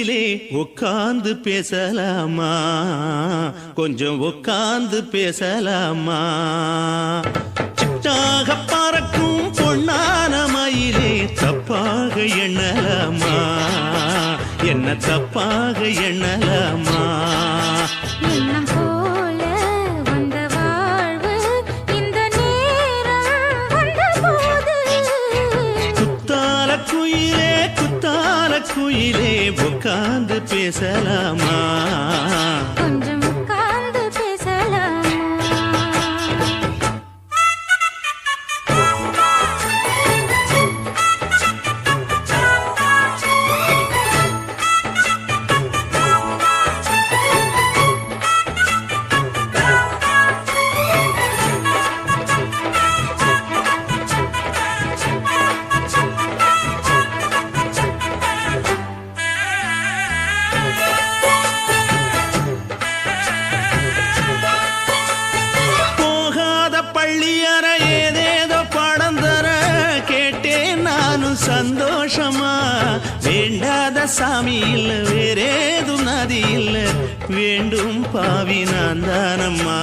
குயிலே உட்கார்ந்து பேசலாமா, கொஞ்சம் உட்கார்ந்து பேசலாமா. சிட்டாக பறக்கும் பொன்னான மயிலே தப்பாக எண்ணலாமா, என்ன தப்பாக எண்ணலாமா. எண்ணம் போல வந்த வாழ்வு இந்த நேரம் வந்தபோது, குத்தால குயிலே குத்தால குயிலே உட்கார்ந்து பேசலாமா, கொஞ்சம் உட்கார்ந்து பேசலாமா. பள்ளியற ஏதேதோ பாடம் தர கேட்டேன் நானும் சந்தோஷமா. வேண்டாத சாமி இல்ல வேறேதும் நதி இல்ல, வேண்டும் பாவி நான் தானம்மா.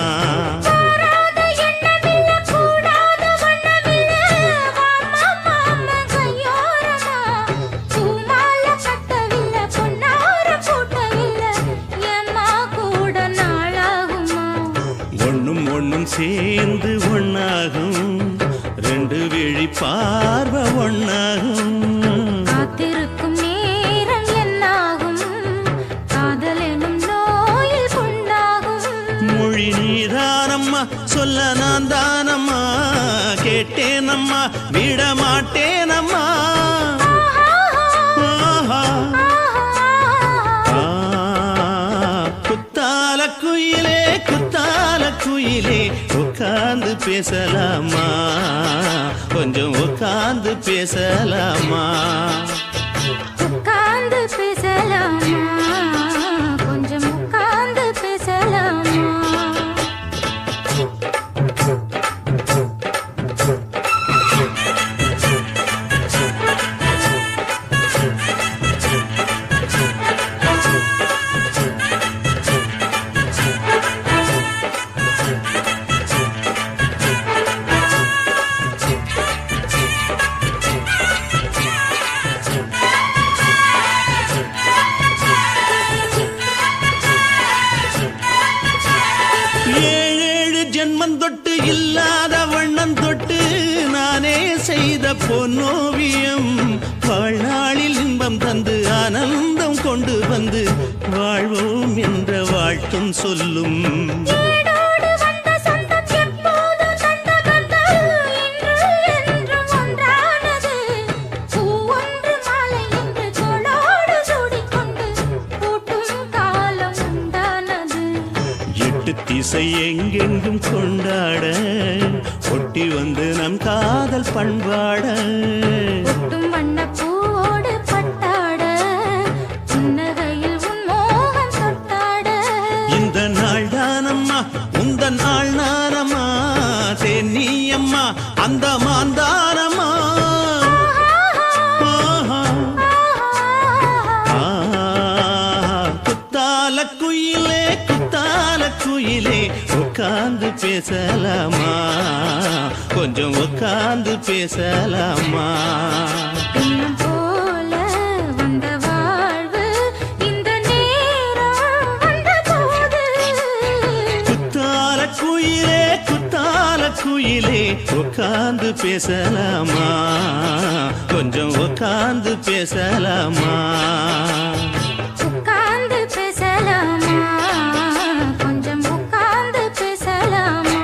ஒன்னும் சேர்ந்து ஒன்னாகும், ரெண்டு விழி பார்வை ஒன்னாகும். காத்திருக்கும் நேரம் என்னாகும், காதல் எனும் நோயில் கொண்டாகும். மொழி நீதானம்மா, சொல்ல நான் தானம்மா, கேட்டேனம்மா விட மாட்டேனம்மா. குத்தால குயிலே குத்தால குயிலே உட்கார்ந்து பேசலாமா, கொஞ்சம் உட்கார்ந்து பேசலாமா. உட்கார்ந்து பேசலாமா, கொஞ்சம் உட்கார்ந்து பேசலாமா. ஏழேழு ஜென்மம் தொட்டு இல்லாத வண்ணம் தொட்டு நானே செய்த பொன்னோவியம், வாழ்நாளில் இன்பம் தந்து ஆனந்தம் கொண்டு வந்து வாழ்வோம் என்ற வாழ்த்தும் சொல்லும். திசை எங்கெங்கும் கொண்டாட ஒட்டி வந்து நம் காதல் பண்பாட, வண்ண பூவோடு பட்டாட புன்னகையில் உன் மோகம் தொட்டாட. இந்த நாள் தானம்மா உந்த நாள் நானம்மா, தென்னியம்மா அந்த மாந்தானம்மா. குத்தால குயிலே குத்தால குயிலே உட்கார்ந்து பேசலாமா, கொஞ்சம் உட்கார்ந்து பேசலாமா. எண்ணம் போல வந்த வாழ்வு இந்த நேரம் வந்தபோது, குத்தால குயிலே குத்தால குயிலே உட்கார்ந்து பேசலாமா, கொஞ்சம் உட்கார்ந்து பேசலாமா. உட்கார்ந்து பேசலாமா, கொஞ்சம் உட்கார்ந்து பேசலாமா.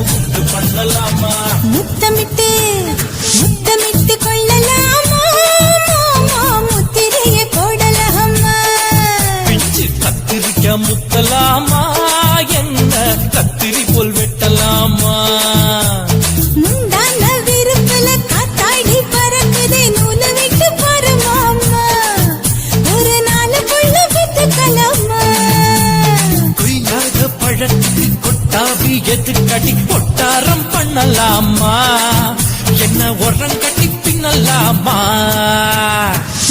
உண்டு பண்ணலாமா முத்தமிட்டு முத்தமிட்டு கொள்ளலாமா முத்திரைய போடலாமா பிச்சு கத்திரிக்க முத்தலாமா என்ன கத்திரி போல் வெட்டலாமா முந்தான விருப்பல காத்தாடி பறக்குதே நூல விட்டு பரமாமா ஒரு நாள் புள்ள வித்துக்கலாமா கொய்யாத பழத்துக்கு கொட்டாவி எதுக்கடி கொட்டாரம் பண்ணலாமா என்ன உரம் கட்டி பின்னலாமா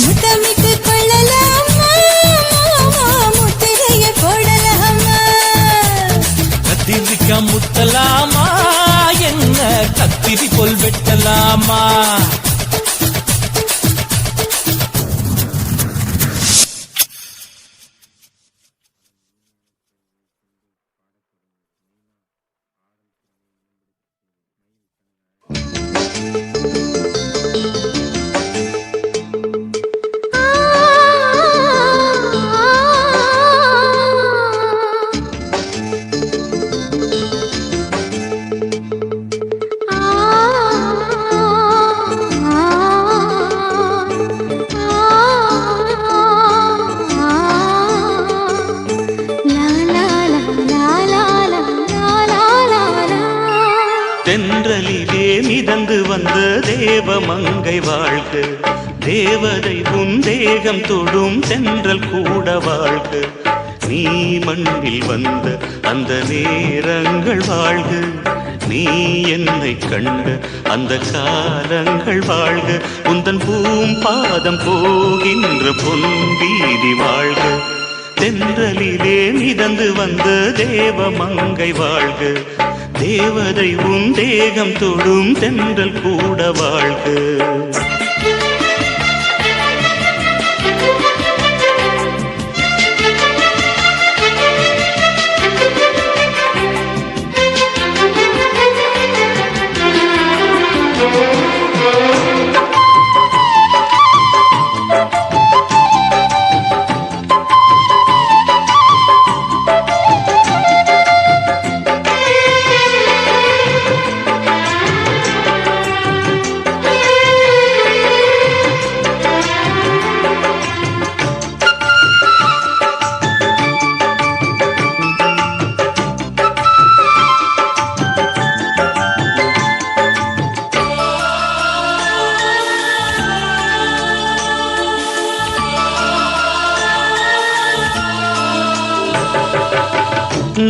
முத்தமிட்டு கொள்ளலாமா முத்திரைய போடலாமா கத்திரிக்க முத்தலாமா என்ன கத்திரி போல் வெட்டலாமா தென்றலிலே மிதந்து வந்த தேவமங்கை வாழ்க தேவதை உன் தேகம் தொடும் தென்றல் கூட வாழ்க நீ மண்ணில் வந்த அந்த நேரங்கள் வாழ்க நீ என்னை கண்ட அந்த காலங்கள் வாழ்க உந்தன் பாதம் போகின்ற பொன் வீதி வாழ்க தென்றலிலே மிதந்து வந்த தேவமங்கை வாழ்க தேவதை உன் தேகம் தொடும் தென்றல் கூட வாழ்க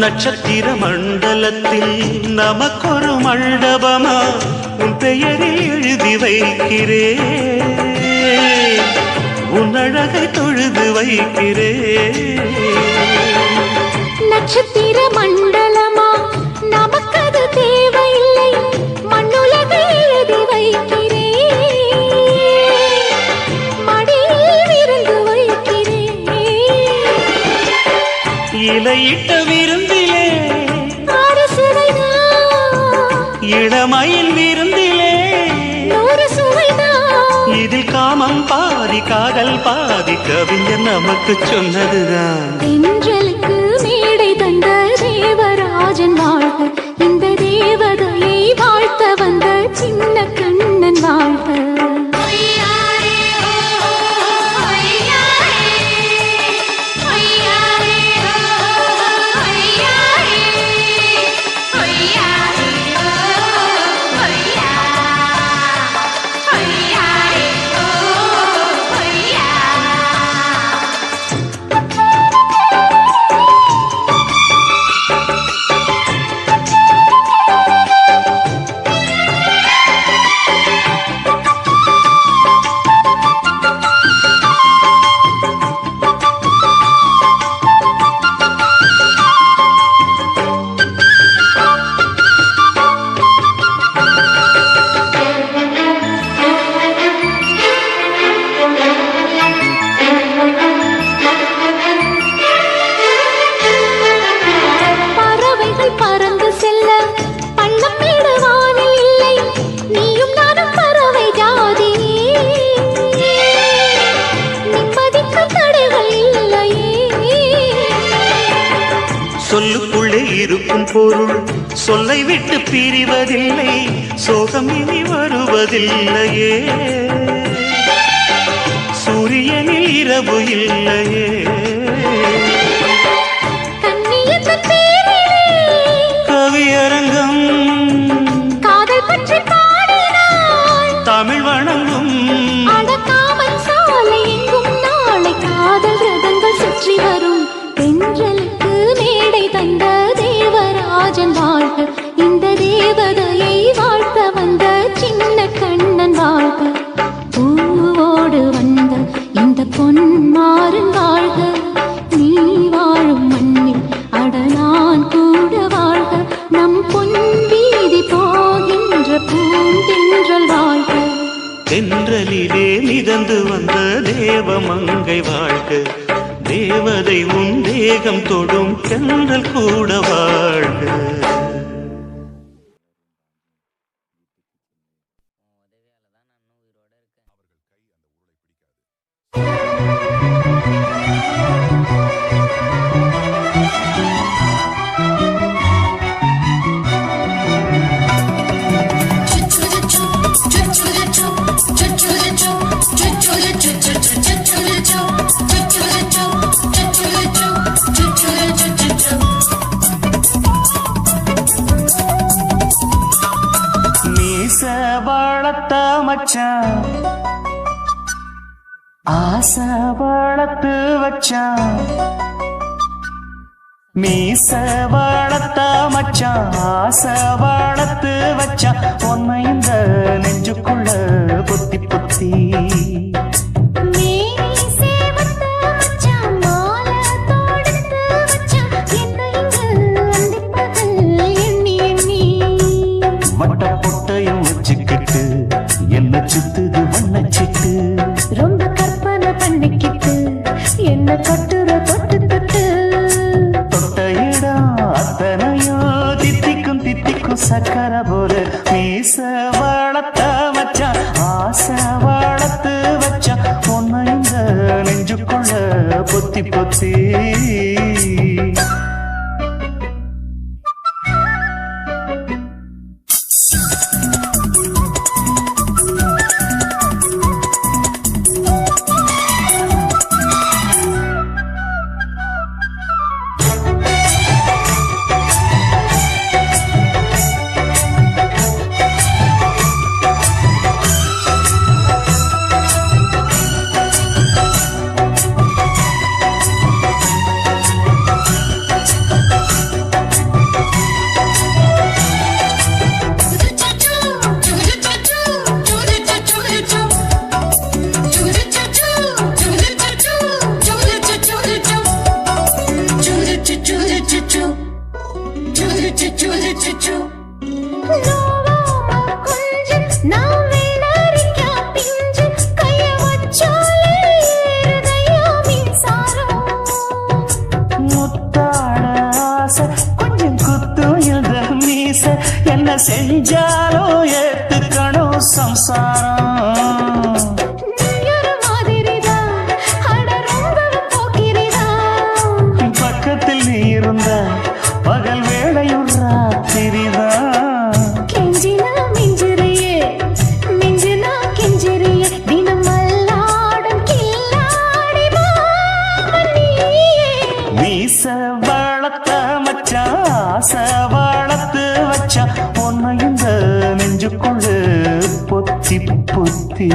நட்சத்திர மண்டலத்தில் நமக்கொரு மண்டபமா உன் பெயரில் எழுதி வைக்கிறேன் உன் அழகை தொழுது வைக்கிறேன் நட்சத்திர மண்டலமா நமக்கது தேவையில்லை மண்ணுலகை எழுதி வைக்கிறேன் மடியில் விருந்து வைக்கிறேன் இலையிட்ட விருந்திலே ஆறு சுவைதான் இளமையில் விருந்திலே நூறு சுவைதான் இதில் காமம் பாதி காதல் பாதி கவிஞர் நமக்கு சொன்னதுதான் தென்றலுக்கு மேடை தந்த தேவராஜன் வாழ்க இந்த தேவதையை வாழ்த்த வந்த சின்ன கண்ணன் வாழ்க கிடைக்கும் பொருள் சொல்லை விட்டு பிரிவதில்லை, சோகம் இனி வருவதில்லையே, சூரியனில் இரவு இல்லையே. கண்ணியத்தின் பேரிலே கவியரங்கம் காதல் பற்றி பாடினாள், தமிழ் வணங்கும் அடக்காமல் சாலை எங்கும் நாளை காதல் ரதங்கள் சுற்றி வரும். தென்றலுக்கு மேடை தந்த தேவராஜன் வாழ்க, இந்த தேவதையை வாழ்த்த வந்த சின்ன கண்ணன் வாழ்க. பூவோடு வந்த இந்த பொன்மாறன் வாழ்க, நீ வாழும் மண்ணில் அட நான் கூட வாழ்க, நம் பொன் வீதி போகின்ற பூந்தென்றல் வாழ்க. தென்றலிலே மிதந்து வந்த தேவமங்கை வாழ்க, தேவதை உன் தேகம் தொடும் தென்றல் கூட வாழ்க. மீச வளர்த்த மச்சான் ஆசை வளர்த்து வச்சான், மீச வளர்த்த மச்சான் ஆசை வளர்த்து வச்சான், உன்னை இந்த நெஞ்சுக்குள்ள பொத்தி பொத்தி. வட்ட பொட்டையும் வச்சுக்கிட்டு என்ன சுத்துது வண்ணச்சிட்டு, ரொம்ப கற்பனை பண்ணிக்கிட்டு என்ன கட்டுற தொட்டு தொட்டு. தொட்ட இடம் அத்தனையோ தித்திக்கும் தித்திக்கும் சக்கர போல, மீச வளர்த்த மச்சான் ஆசை வளர்த்து வச்சான், உன்னை இந்த நெஞ்சுக்குள்ள பொத்தி பொத்தி. என்ன செஞ்சாலும் ஏத்துக்கணும் சம்சாரம். பக்கத்தில் நீ இருந்த பகல் வேளையும் ராத்திரிதான். கெஞ்சினா மிஞ்சிறியே மிஞ்சினா கெஞ்சிறியே, தினமல்லாடும் கில்லாடி மாமணியே. மீச வளர்த்த மச்சான் ஆசை வளர்த்து வச்சான், உன்னை இந்த நெஞ்சுக்குள்ள பொத்தி பொத்தி.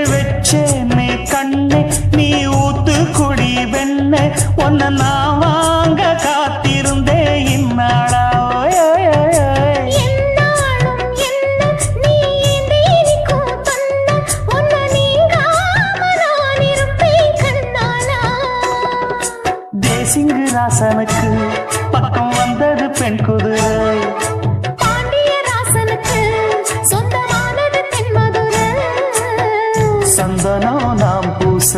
வச்சேனே கண்ணே நீ ஊத்து குடி வெண்ணே, உன்னை நான் வாங்க காத்திருந்தே இந்நாளா. என்னாலும் என்ன நீ நீக்கும் தந்த, உன்னை நீங்காம ராசனுக்கு பக்கம் வந்தது பெண் குதிரை. பாண்டிய ராசனுக்கு சொந்தமானது தென்மதுரை. சந்தனம் நாம் பூச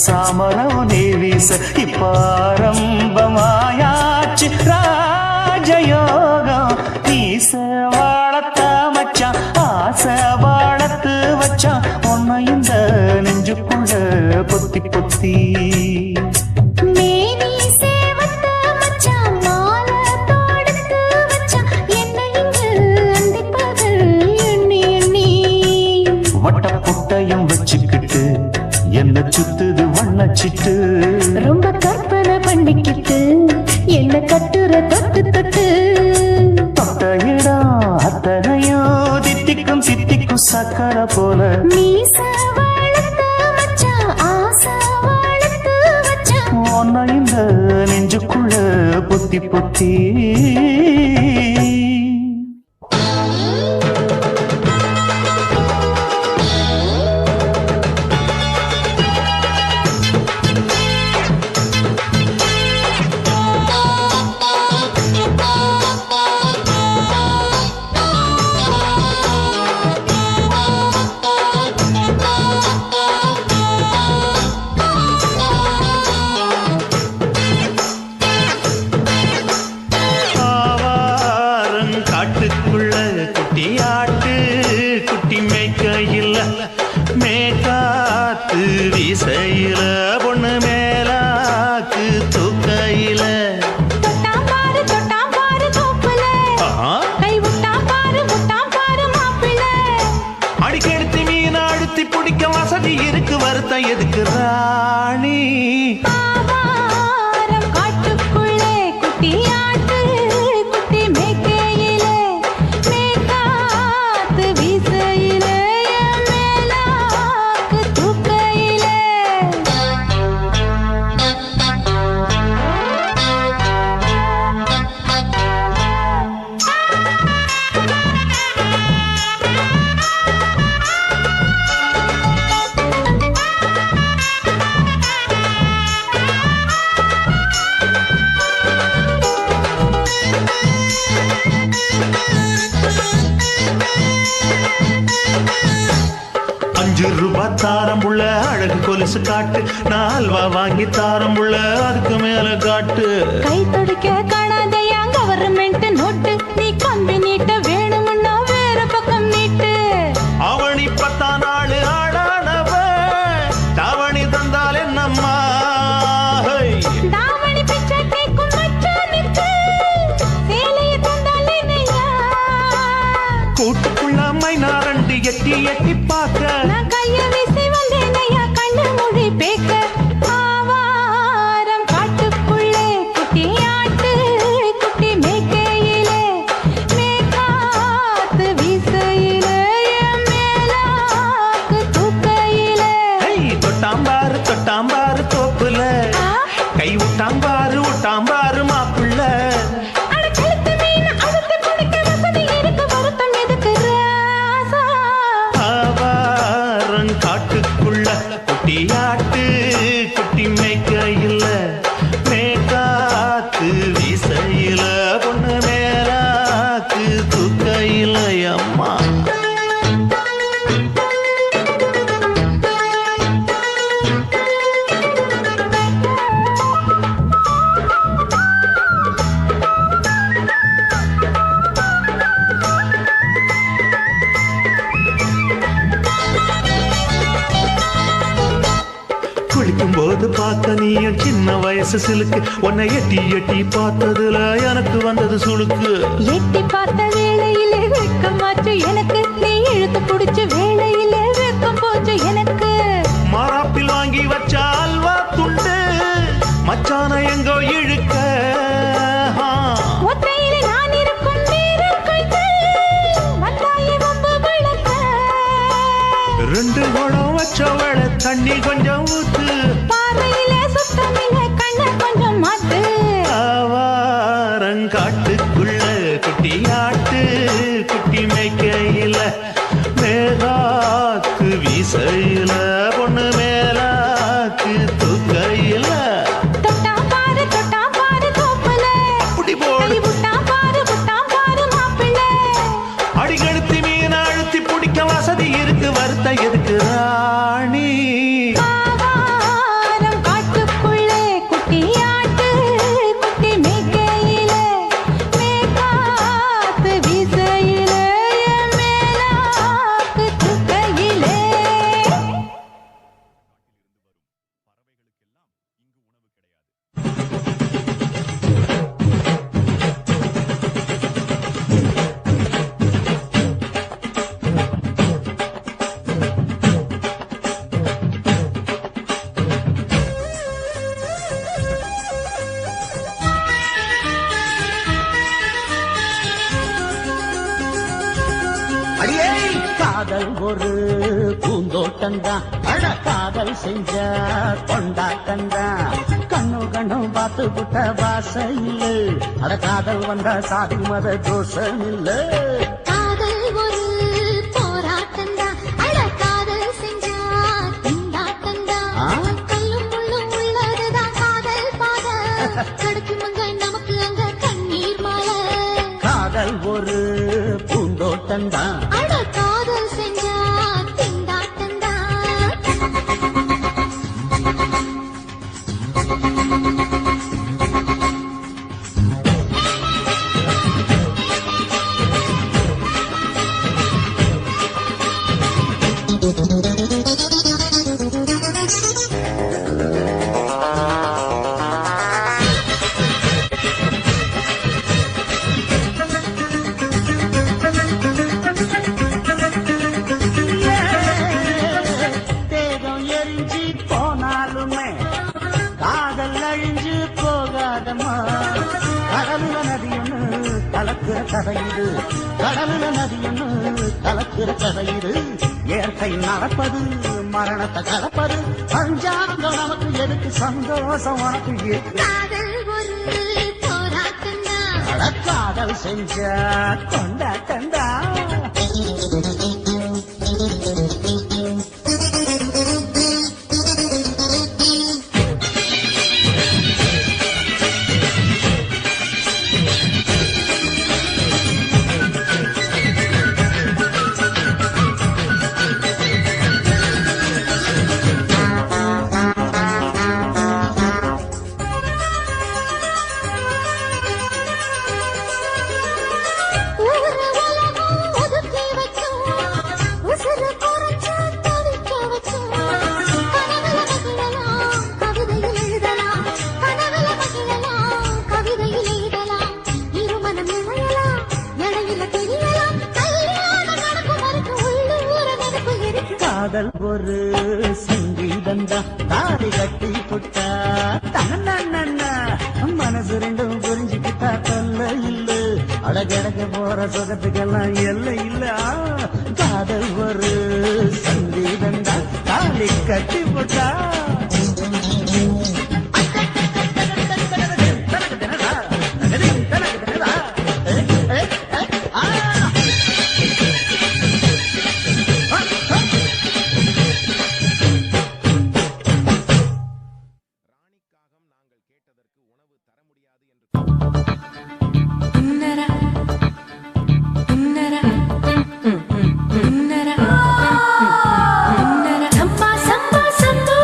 சாமரம் நீ வீச இப்ப ஆரம்பமாயாச்சு ராஜயோகம். நீச வாழத்த மச்சான் ஆசை வாழத்து வச்சான் உன்னை இந்த நெஞ்சுக்குள்ள பொத்தி பொத்தி. மேனி சேவத்த மச்சான் மாலை தொடுத்து வச்சான் என்னை இங்கு அண்டிப்பது எண்ணி எண்ணி. வட்ட புட்டையும் வச்சுக்கிட்டு என்ன சுத்துது வண்ணச்சிட்டு. ரொம்ப கற்பனை பண்ணிக்கிட்டு என்ன கட்டுற தொட்டு தொட்டு. தொட்ட இடம் அத்தனையோ தித்திக்கும் சித்திக்கும் சக்கரை போல. மீச வளர்த்த மச்சான் ஆசை வளர்த்து வச்சான் உன்னை இந்த நெஞ்சுக்குள்ள பொத்தி பொத்தி. காட்டுக்குள்ள குட்டி ஆட்டு குட்டி மேய்க்கையில் மேக்காத்து வீசையில பொண்ணு மேலாக்கு தூக்கையில. தொட்டாம் பாரு தோப்புல கை விட்டாம் பாரு மாப்பிள்ளை. அடிக்கெடுத்து மீன் அழுத்தி பிடிக்க வசதி இருக்கு வருத்தம் எதுக்கு ராணி. ஆவாரம் காட்டுக்குள்ளே குட்டியாட்டு குட்டி மேய்க்கையிலே மேய்க்காத்து வீசையிலே மேலாக்கு தூக்கையிலே. ₹5 தாரம் புள்ள அழகு கொலுசு காட்டு. நான் அல்வா வாங்கி தாரம் புள்ள அதுக்கு மேல காட்டு. கை தொடுக்க காணாதையா கவர்மெண்ட் நோட்டு. நீ கம்பி நீட்ட வேணும்னா வேற பக்கம் நீட்டு. அவனி 10 நாள் ஆடானவ தாவணி தந்தால் என்னம்மா. தாவணி பிச்சை கேக்கும் மச்சானுக்கு சேலைய தந்தாலே நையா. கூட்டுக்குள்ள மைனாரண்டு எட்டி எட்டி பார்க்க. நான் கைய வீசி வந்தேன் ஐயா கண்ணு மொழி பேக்க. ஆவாரம் காட்டுக்குள்ளே குட்டியாட்டு குட்டி மேய்க்கையிலே மேய்க்காத்து வீசையிலே மேலாக்கு தூக்கையிலே. தொட்டாம்பாரு தோப்புல கை விட்டாம்பாரு மாப்பிள்ள. அட கழுத்து மீன் அழுத்து குடிக்க வசதி இருக்கு வருத்தம் எதுக்கு ராசா. ஆவாரம் காட்டுக்குள்ள குட்டியாட்டு குட்டி மேய்க்கையில் மேக்காத்து வீசையில பொண்ணு மேலாக்கு தூக்கையில் அம்மா. குளிக்கும் போது பார்த்த நீயும் சின்ன வயசு சிலுக்கு. உன்னை எட்டி எட்டி பார்த்ததுல எனக்கு வந்தது சுளுக்கு. எட்டி பார்த்த வேளையிலே வெக்கமாச்சு எனக்கு. நீ இழுத்து புடிச்ச வேளையிலே வெக்கம் போச்சு எனக்கு. மாறாப்பில் வாங்கி வச்ச அல்வா துண்டு மச்சான எங்கோ இழுக்க. ஒத்தையிலே நான் இருக்கும் நேரம் கழித்து வந்தாயே வம்பு விளக்க. 2 குடம் வச்சவள தண்ணி கொஞ்சம் ஊத்து. பார்வையிலே சுத்தமில்லை கண்ண கொஞ்சம் மாத்து. ஆவாரங்காட்டுக்குள்ள குட்டியாட்டு குட்டி மேய்க்கையில் ஒரு பூந்தோட்டந்தான் அட காதல் செஞ்ச கொண்டாட்டந்தான் கண்ணு கண்ணும் பார்த்து புட்ட வாசையில் அட காதல் வந்தா சாதி மத தோஷம் இல்ல காதல் ஒரு போராட்டம்தான் அட காதல் செஞ்சா திண்டாட்டம்தான் கல்லும் முள்ளும் உள்ளதுதான் காதல் பாத கிடைக்குமங்க நமக்கு அங்க கண்ணீர் மாலை காதல் ஒரு பூந்தோட்டந்தான் அட காதல் செஞ்சா திண்டாட்டம்தான் தேகம் எரிஞ்சு போனாலுமே காதல் அழிஞ்சு போகாதம்மா கடலுல நதியொன்னு கலக்கிற கதையுது கடலுல நதியொன்னு கலக்கிற கதையுது இயற்கை நடப்பது மரணத்தை கலப்பது பஞ்சாங்கம் நமக்கு எதுக்கு சந்தோஷம் உனக்கு எதுக்கு காதல் ஒரு போராட்டம்தான் அட காதல் செஞ்ச கொண்டாட்டந்தா ஊர உலகம் ஒதுக்கி வைக்கும் உசுர குறைச்சு தவிக்க வைக்கும் கனவுல மகிழலாம் கவிதையில் எழுதலாம் கனவுல மகிழலாம் கவிதையில் எழுதலாம் இருமனம் இணையலாம் இடையில தெரியலாம் கல்யாணம் நடக்கும் வரைக்கும் உள்ளூர நினைப்பு இருக்கு காதல் ஒரு சங்கீதந்தா தாலி கட்டி புட்டா தன்னா மனசு ரெண்டும் புரிஞ்சுக்கிட்டா தொல்ல இல்ல அடகடக்க போற சுகத்துக்கெல்லாம் எல்லை இல்ல காதல் ஒரு சங்கீதந்தா தாலி கட்டி புட்டா சம்பா சம்பா சம்பு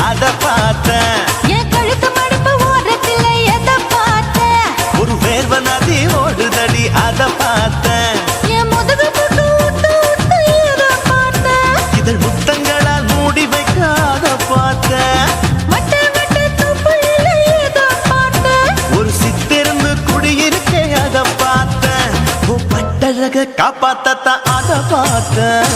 அத பார்த்தேன். என் கழுத்து மடுப்பு ஓரத்துல எதை பார்த்தேன்? ஒரு வேர்வ நதி ஓடுதடி அத பார்த்தேன். என் முதுகு புட்டு ஊத்து ஊத்து எதை பார்த்தேன்? இதழ் முத்தங்களால் மூடி வைக்க அத பார்த்தேன். வட்ட வட்ட தொப்புள்ள எதை பார்த்தேன்? ஒரு சித்திருந்து குடியிருக்கே அத பார்த்தேன். பட்டழக காப்பாத்தத்தான் அத பார்த்தேன்.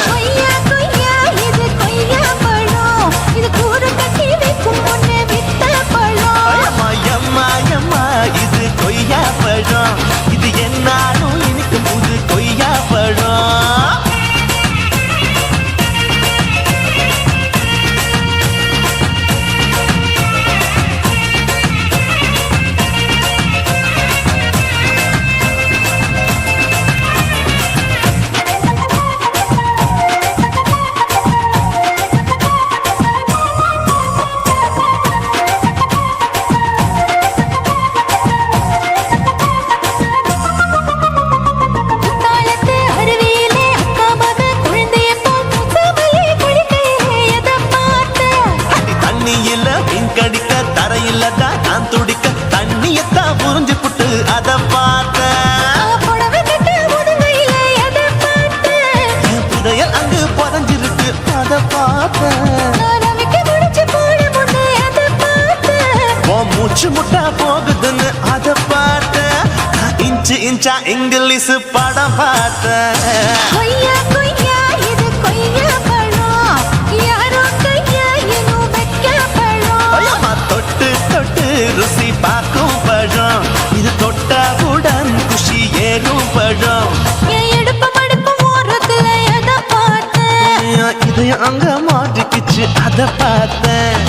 கொய்யா கொய்யா இது கொய்யா பழம், இது கூறு கட்டி வைக்கும் முன்னே வித்த பழம். அம்மா அம்மா அம்மா இது கொய்யா பழம். இது என்னாலும் எனக்கு புது கொய்யா பழம். குத்தாலத்து அருவியிலே அக்கா மக குழந்தையை போல் முசாமையே குளிக்கையிலே எதை பார்த்தேன்? அடி தண்ணியில மீன் கடிக்க தரையில தான் நான் துடிக்க தண்ணியத்தான் புரிஞ்சு புட்டு அத பார்த்தேன். புடவை கட்ட முதுகையிலே எதை பார்த்தேன்? என் புதையல் அங்கு புதஞ்சிருக்கு அத பார்த்தேன். நான் ரவிக்கு முடிச்சு போட முன்னே எதை பார்த்தேன்? உன் மூச்சு முட்டா போகுதுன்னு அத பார்த்தேன். நான் இன்ச்சு இன்ச்சா இங்கிலீஷ் படம் பார்த்தேன். கொய்யா கொய்யா இது கொய்யா பழம், யாரோ கையா இன்னும் வைக்க பழம். அம்மா தொட்டு தொட்டு ருசி பார்க்கும் பழம். இது தொட்டவுடன் குஷி ஏறும் பழம். என் இடுப்பு மடுப்பு ஓரத்துல எதை பார்த்தேன்? இதயம் அங்க மாட்டிக்கிச்சு அத பார்த்தேன்.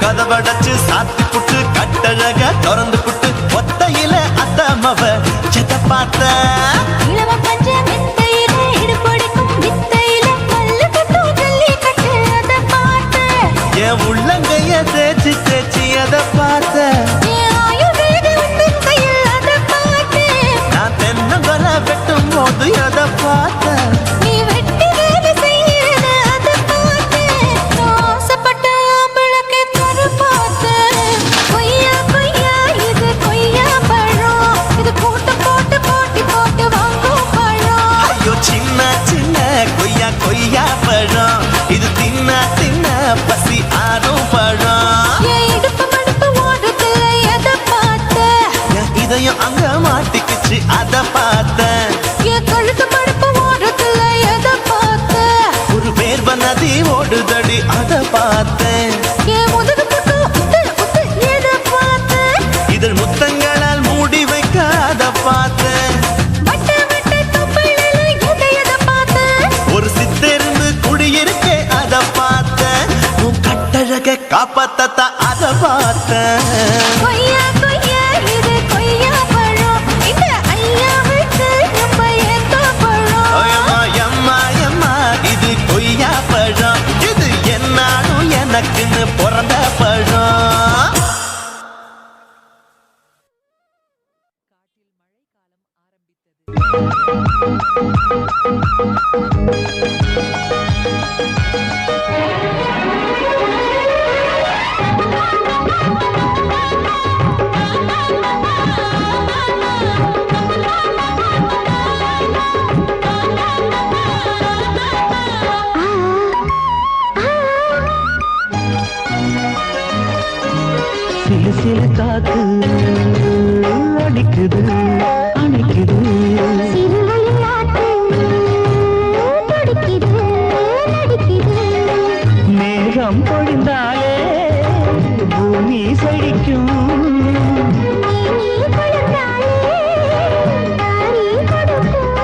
கதவடைச்சு சாத்தி புட்டு கட்டழக திறந்து புட்டு ஒத்தையில அத்தமவ செத்த பார்த்த. இளவ பஞ்ச மெத்தையில இடுப்பொடிக்கும் வித்தையில பல்லு கட்டும் ஜல்லிக்கட்டு அதை பார்த்தேன். என் உள்ளங்கைய தேய்ச்சி தேய்ச்சி அத பார்த்த. என் ஆயுர்வேத உந்தன் கையில் அதை பார்த்தேன். நான் தென்னங்கொலை வெட்டும் போது அத பார்த்த. நீ வெட்டி வேலை செய்யறது அதை பார்த்தேன். நான் ஆசைப்பட்ட ஆம்பளுக்கு தர பார்த்தேன். கொய்யா கொய்யா இது கொய்யா பழம், இது கூட்டு போட்டு போட்டி போட்டு வாங்கும் பழம். ஐயோ சின்ன சின்ன கொய்யா கொய்யா பழம். இது தின்ன தின்ன பசி ஆறும் பழம். என் இடுப்பு மடுப்பு ஓரத்துல எதை பார்த்தேன்? என் இதயம் அங்க மாட்டிக்கிச்சு அத பார்த்தேன். என் கழுத்து மடுப்பு ஓரத்துல எதை பார்த்தேன்? ஒரு வேர்வ நதி ஓடுதடி அத பார்த்தேன். என் முதுகு புட்டு உத்து உத்து எதை பார்த்தேன்? இதழ் முத்தங்களால் மூடி வைக்க அத பார்த்தேன். வட்ட வட்ட தொப்புள்ள எதை பார்த்தேன்? ஒரு சித்திருந்து குடியிருக்கே அத பார்த்தேன். உன் கட்டழக காப்பாத்தத்தான் அத பார்த்தேன். கொய்யா கொய்யா இது கொய்யா பழம், இந்த ஐயாவுக்கு ரொம்ப ஏத்த பழம். அம்மா அம்மா அம்மா இது கொய்யா பழம். இது என்னாலும் எனக்குன்னு பிறந்த பழம். சிலு சிலு காத்து அடிக்குது அணைக்குது. சிறுவழி நாட்டு துடிக்குது நடிக்குது. மேகம் பொழிந்தாலே பூமி செழிக்கும். நீ குளிர்ந்தாலே தாரி கொடுக்கும்.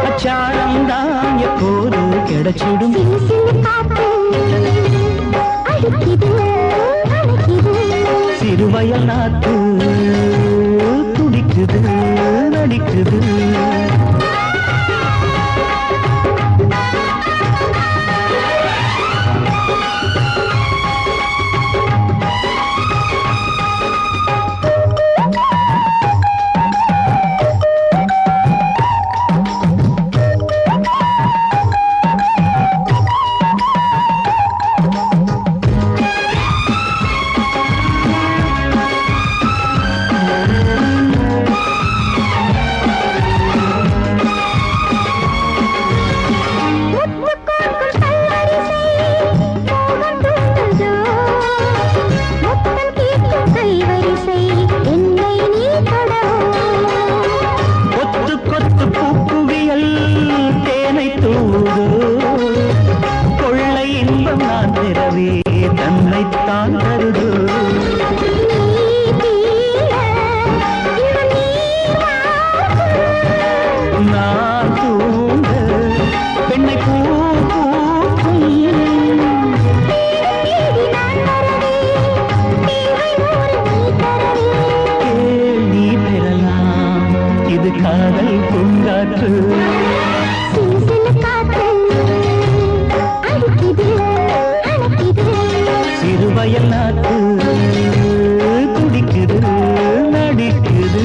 அச்சாரம் தான் எப்போது கிடைச்சிடும். சிலு சிலு காத்து நாத்து துடிக்குது நடிக்குது தன்னைத்தான் தருது நான் தூங்க பெண்ணை பூ பூக்கும் நீ பெறலாம் இது காதல் பூங்காற்று சிறுவயல் நாட்டு துடிக்குது நடிக்குது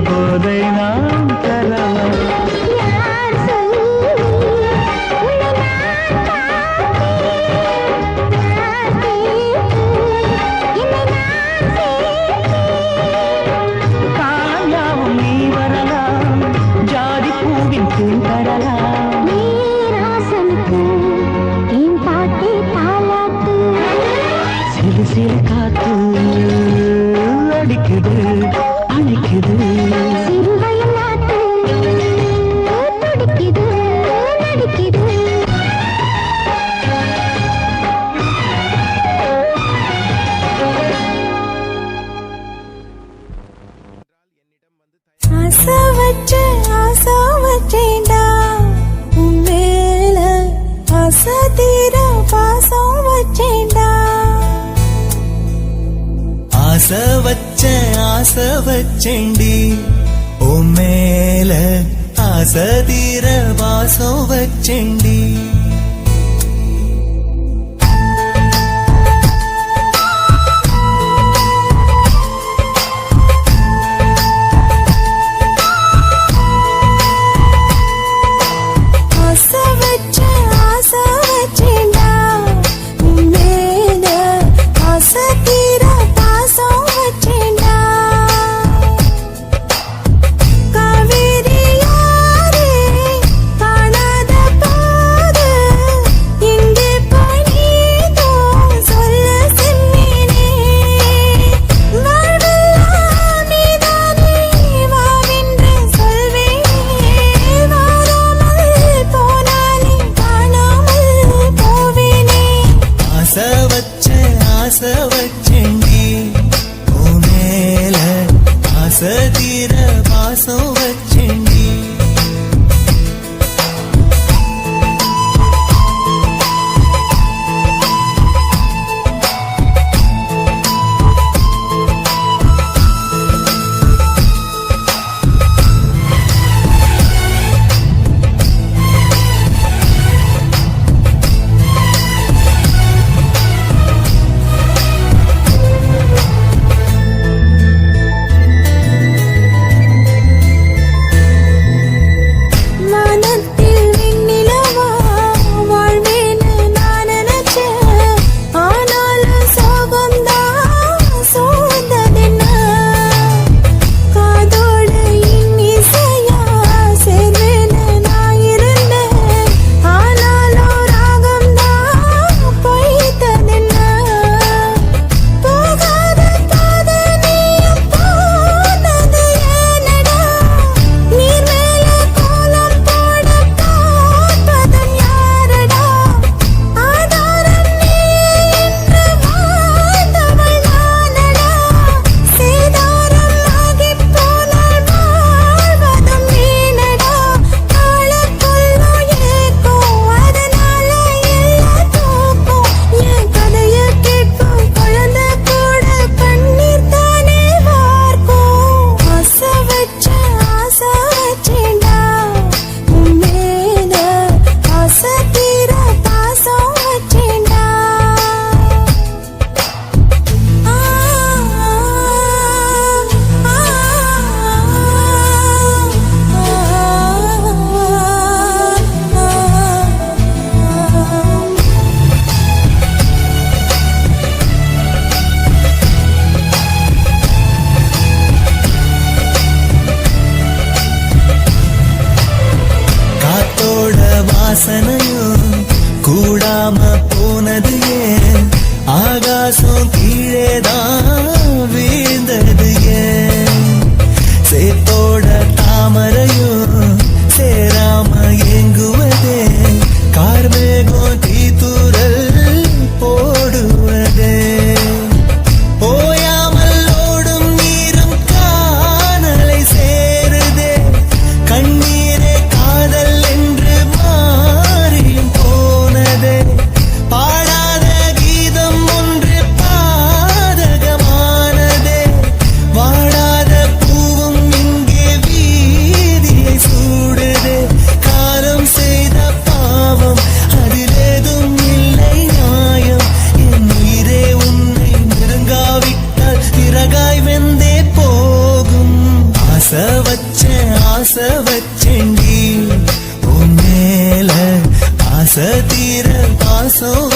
போதை நாம் தரலாம் காயாவும் நீ வரலாம் ஜாதி பூவின் தேன் தரலாம் சிறு சிறு காத்து அடிக்குது அணைக்குது சிறுவயல் நாட்டு துடிக்குது நடிக்குது ஆசை வச்சேன்டா உன் மேல ஆசை தீர பாசம் வச்சேன்டா ஆசை வச்சேண்டி ஓ மேல ஆசை தீர வாசம் வச்சேண்டி காவேரி யாரே காணாத போது வாசனையும் கூடாம போனது ஏன் ஆகாசம் கீழேதான் வீழ்ந்தது ஏன் சேத்தோட தாமரையும் சேராம ஏங்குவதே கார்மேகம் தீத்துரல் போடுவதே ஓயாமல் ஓடும் நீரும் காணலை சேருதே கண்ணீரே காதல் என்று மாறியும் போனதே பாடாத கீதம் ஒன்று பாதகமானதே வாடாத பூவும் இங்கே வீதியை சூடுதே காலம் செய்த பாவம் அதிலேதும் இல்லை நியாயம் என் உயிரே உன்னை நெருங்காவிட்டால் பிறகாய் வெந்தே போகும் ஆசை வச்சேன்டி உன் மேல ஆசை தீர பாசம்